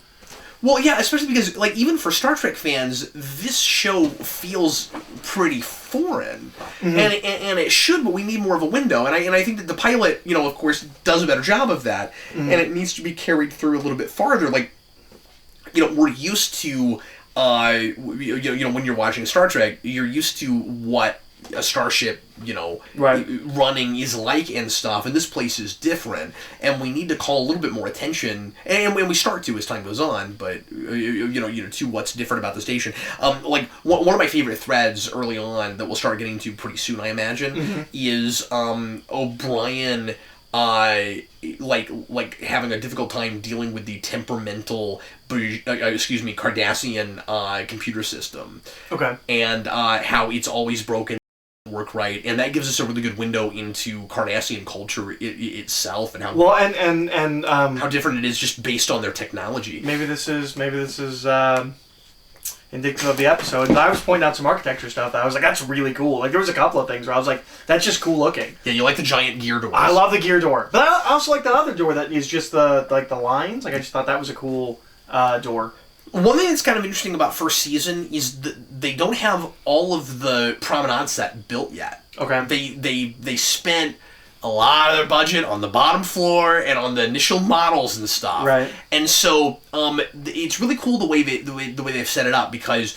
Well, yeah, especially because, even for Star Trek fans, this show feels pretty foreign. Mm-hmm. And it should, but we need more of a window. And I think that the pilot, of course, does a better job of that. Mm-hmm. And it needs to be carried through a little bit farther. We're used to, when you're watching Star Trek, you're used to what a starship, running is like and stuff, and this place is different, and we need to call a little bit more attention, and we start to as time goes on, but to what's different about the station. One of my favorite threads early on that we'll start getting to pretty soon, I imagine, mm-hmm. is O'Brien having a difficult time dealing with the temperamental Cardassian computer system. Okay. And how it's always broken, work right, and that gives us a really good window into Cardassian culture itself, and how how different it is just based on their technology.
Maybe this is indicative of the episode. But I was pointing out some architecture stuff that I was like, that's really cool. There was a couple of things where I was like, that's just cool looking.
Yeah, you like the giant gear doors.
I love the gear door, but I also like the other door that is just the lines. I just thought that was a cool door.
One thing that's kind of interesting about first season is that they don't have all of the promenade set built yet. Okay. They spent a lot of their budget on the bottom floor and on the initial models and stuff. Right. And so it's really cool the way they've set it up, because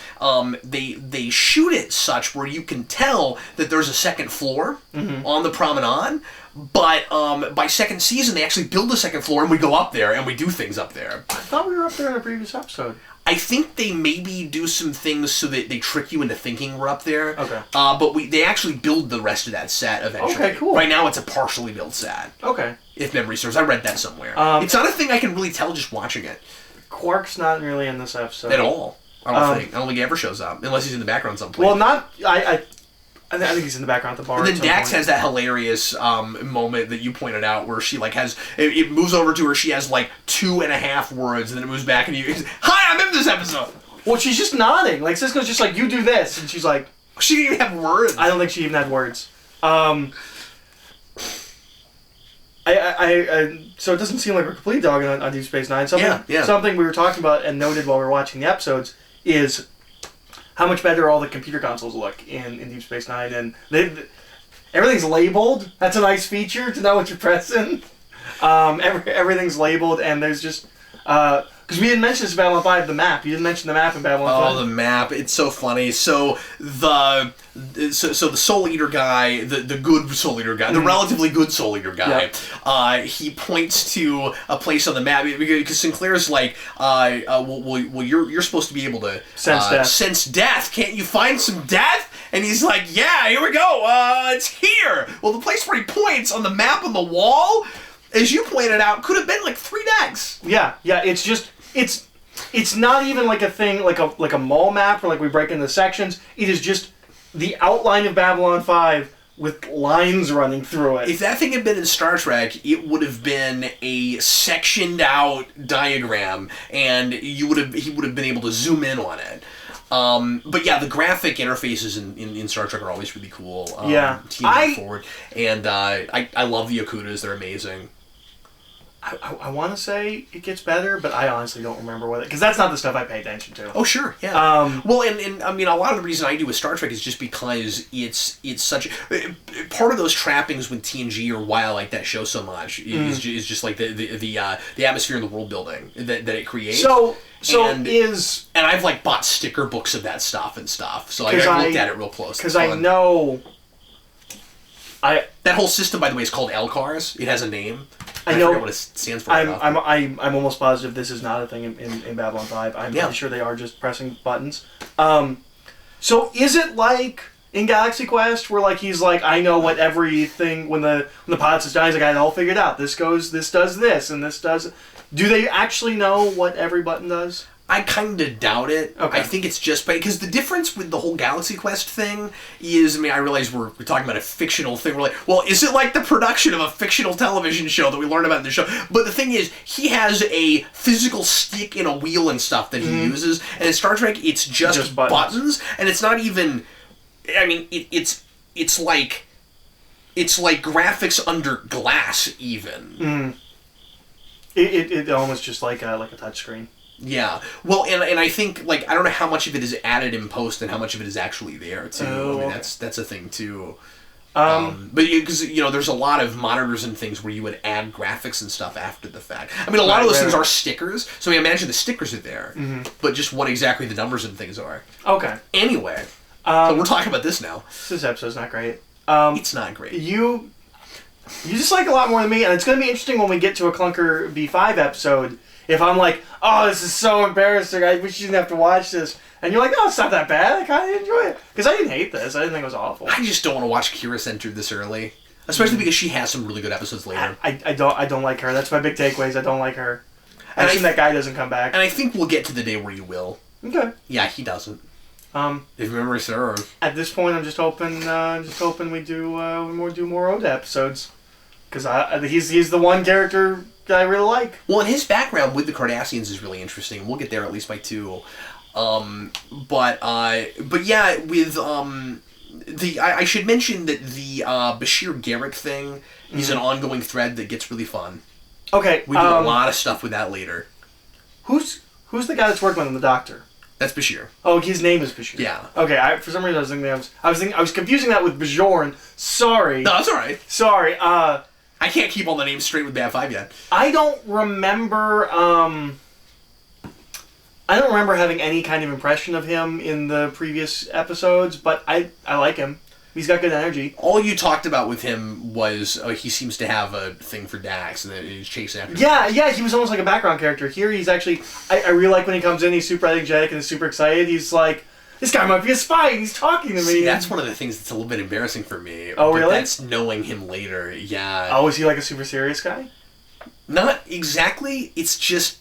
they shoot it such where you can tell that there's a second floor mm-hmm. on the promenade. But by second season, they actually build a second floor, and we go up there, and we do things up there.
I thought we were up there in a previous episode.
I think they maybe do some things so that they trick you into thinking we're up there. Okay. But they actually build the rest of that set eventually. Okay, cool. Right now, it's a partially built set. Okay. If memory serves. I read that somewhere. It's not a thing I can really tell just watching it.
Quark's not really in this episode.
At all. I don't think he ever shows up, unless he's in the background someplace.
Well, I think he's in the background at the bar.
And then Dax has that hilarious moment that you pointed out where she has it moves over to her. She has 2.5 words, and then it moves back, and hi, I'm in this episode.
Well, she's just nodding. Cisco's just you do this, and she's like,
she didn't even have words.
I don't think she even had words. So it doesn't seem like we're completely dogging on Deep Space Nine. Something we were talking about and noted while we were watching the episodes is how much better all the computer consoles look in Deep Space Nine, and everything's labeled. That's a nice feature to know what you're pressing. Everything's labeled, and there's just because we didn't mention this in Babylon 5, the map. You didn't mention the map in Babylon 5.
Oh, the map! It's so funny. So the Soul Eater guy, the good Soul Eater guy, the relatively good Soul Eater guy, he points to a place on the map because Sinclair's well, you're supposed to be able to sense death. Can't you find some death? And he's like, yeah, here we go. It's here. Well, the place where he points on the map on the wall, as you pointed out, could have been like 3 decks.
Yeah. It's just it's not even like a thing like a mall map where like we break into sections. It is just the outline of Babylon 5 with lines running through it.
If that thing had been in Star Trek, it would have been a sectioned out diagram, and he would have been able to zoom in on it. But yeah, the graphic interfaces in Star Trek are always really cool. Team forward, and I love the Okudas; they're amazing.
I want to say it gets better, but I honestly don't remember what it... Because that's not the stuff I pay attention to.
Oh, sure, yeah. Well, and I mean, a lot of the reason I do with Star Trek is just because it's such... Part of those trappings with TNG or why I like that show so much is just like the atmosphere and the world building that it creates. And I've like bought sticker books of that stuff and stuff, so I've looked at it real close.
Because I know...
That whole system, by the way, is called LCARS. It has a name.
I know
forget what it stands for.
I'm almost positive this is not a thing in Babylon 5. I'm pretty sure they are just pressing buttons. So is it like in Galaxy Quest where like he's like, I know what everything when the pilot says he's like, I got it all figured out. This does this, and this does. Do they actually know what every button does?
I kind of doubt it.
Okay.
I think it's just because the difference with the whole Galaxy Quest thing is, I mean, I realize we're talking about a fictional thing. We're like, well, is it like the production of a fictional television show that we learned about in the show? But the thing is, he has a physical stick and a wheel and stuff that he uses, and in Star Trek, it's just buttons, and it's not even. I mean, it's like graphics under glass even.
It almost just like a touchscrreen.
Yeah. Well, and I think, like, I don't know how much of it is added in post and how much of it is actually there, too. I mean, that's a thing, too. But, because, there's a lot of monitors and things where you would add graphics and stuff after the fact. I mean, a lot of those things are stickers, so I imagine the stickers are there, but just what exactly the numbers and things are.
Okay.
Anyway, so we're talking about this now.
This episode's not great.
It's not great.
You just like a lot more than me, and it's going to be interesting when we get to a Clunker B5 episode. If I'm like, oh, this is so embarrassing, I wish you didn't have to watch this. And you're like, oh, it's not that bad. I kind of enjoy it. Because I didn't hate this. I didn't think it was awful.
I just don't want to watch Kira Center this early. Especially because she has some really good episodes later.
I don't like her. That's my big takeaways. I don't like her. I assume that guy doesn't come back.
And I think we'll get to the day where you will.
Okay.
Yeah, he doesn't.
If
memory serves.
At this point, I'm just hoping we do more Oda episodes. Because he's the one character that I really like.
Well, and his background with the Cardassians is really interesting. We'll get there at least by 2. But yeah, with I should mention that the Bashir Garrick thing is an ongoing thread that gets really fun.
Okay,
we do a lot of stuff with that later.
Who's the guy that's working on the Doctor?
That's Bashir.
Oh, his name is Bashir.
Yeah.
Okay, for some reason I was confusing that with Bajorn. Sorry.
No, that's all right.
Sorry.
I can't keep all the names straight with Bad 5 yet.
I don't remember having any kind of impression of him in the previous episodes, but I like him. He's got good energy.
All you talked about with him was he seems to have a thing for Dax, and that he's chasing after
Dax. Yeah, he was almost like a background character. Here he's actually... I really like when he comes in, he's super energetic and super excited. He's like, this guy might be a spy, and he's talking to me.
See, that's one of the things that's a little bit embarrassing for me.
Oh, really?
That's knowing him later, yeah.
Oh, is he like a super serious guy?
Not exactly. It's just...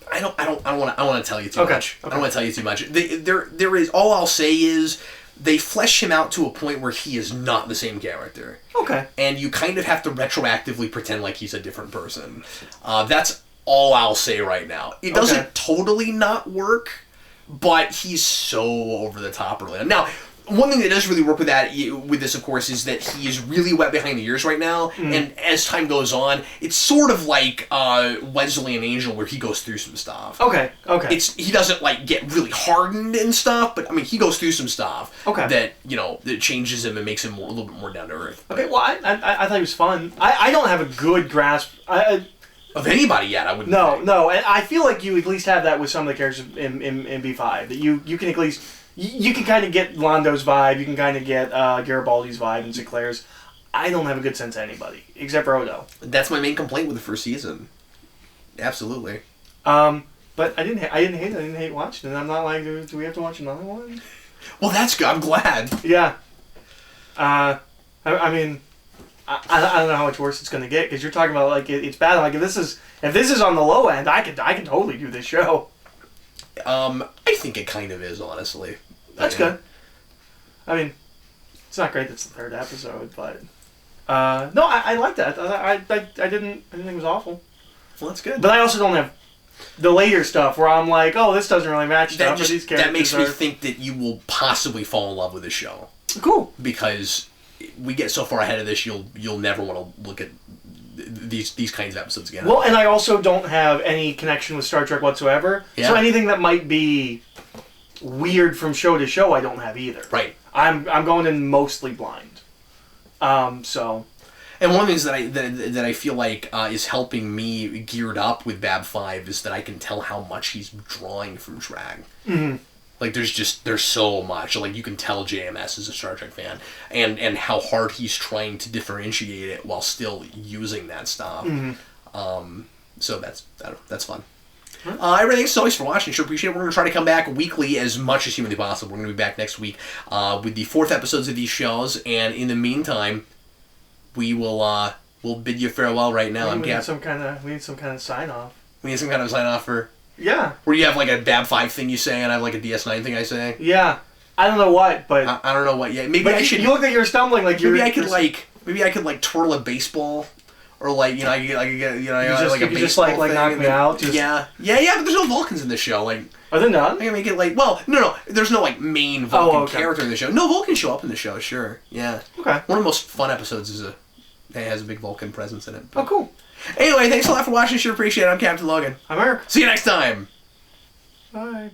I don't want to tell you too much. Okay. I don't want to tell you too much. There is... All I'll say is... They flesh him out to a point where he is not the same character.
Okay.
And you kind of have to retroactively pretend like he's a different person. That's all I'll say right now. It doesn't totally not work, but he's so over the top early on. Now, one thing that does really work with this, of course, is that he is really wet behind the ears right now, and as time goes on, it's sort of like Wesley and Angel, where he goes through some stuff.
Okay.
He doesn't like get really hardened and stuff, but I mean, he goes through some stuff.
Okay.
That changes him and makes him a little bit more down to earth.
Okay. Well, I thought he was fun. I don't have a good grasp.
Of anybody yet, I wouldn't.
No, and I feel like you at least have that with some of the characters in B5. That you can at least. You can kind of get Londo's vibe, you can kind of get Garibaldi's vibe and Sinclair's. I don't have a good sense of anybody, except for Odo.
That's my main complaint with the first season. Absolutely.
But I didn't hate watching it. I'm not like, do we have to watch another one?
Well, that's good. I'm glad.
Yeah. I mean, I don't know how much worse it's going to get, because you're talking about like it's bad. Like if this is on the low end, I can totally do this show.
I think it kind of is, honestly.
That's good. I mean, it's not great. That's the third episode, but no, I like that. I didn't think it was awful.
Well, that's good.
But I also don't have the later stuff where I'm like, oh, this doesn't really match stuff with these characters.
That makes me think that you will possibly fall in love with the show.
Cool.
Because we get so far ahead of this, you'll never want to look at these kinds of episodes again.
Well, and I also don't have any connection with Star Trek whatsoever. Yeah. So anything that might be weird from show to show, I don't have either.
Right.
I'm going in mostly blind. So.
And one of the things that I feel like is helping me geared up with Bab 5 is that I can tell how much he's drawing from Trek. Mm-hmm. Like there's so much. Like you can tell JMS is a Star Trek fan, and how hard he's trying to differentiate it while still using that stuff. Mm-hmm. So that's fun. Everything. So thanks for watching. Sure appreciate it. We're going to try to come back weekly as much as humanly possible. We're going to be back next week with the 4th episodes of these shows, and in the meantime, we'll bid you farewell right now.
We need some kind of sign off.
We need some kind of sign off for.
Yeah.
Where you have like a Bab 5 thing you say, and I have like a DS9 thing I say.
Yeah. I don't know what, but
I don't know what yet. Maybe I should.
You look like you're stumbling, like you're.
Maybe I could like twirl a baseball, or like I could get like a baseball
just like knock me out. Just...
Yeah. But there's no Vulcans in this show. Like.
Are there not?
I can make it like no. There's no like main Vulcan character in the show. No Vulcans show up in the show. Sure. Yeah.
Okay.
One of the most fun episodes has a big Vulcan presence in it.
But. Oh, cool.
Anyway, thanks a lot for watching. Sure appreciate it. I'm Captain Logan.
I'm Eric.
See you next time.
Bye.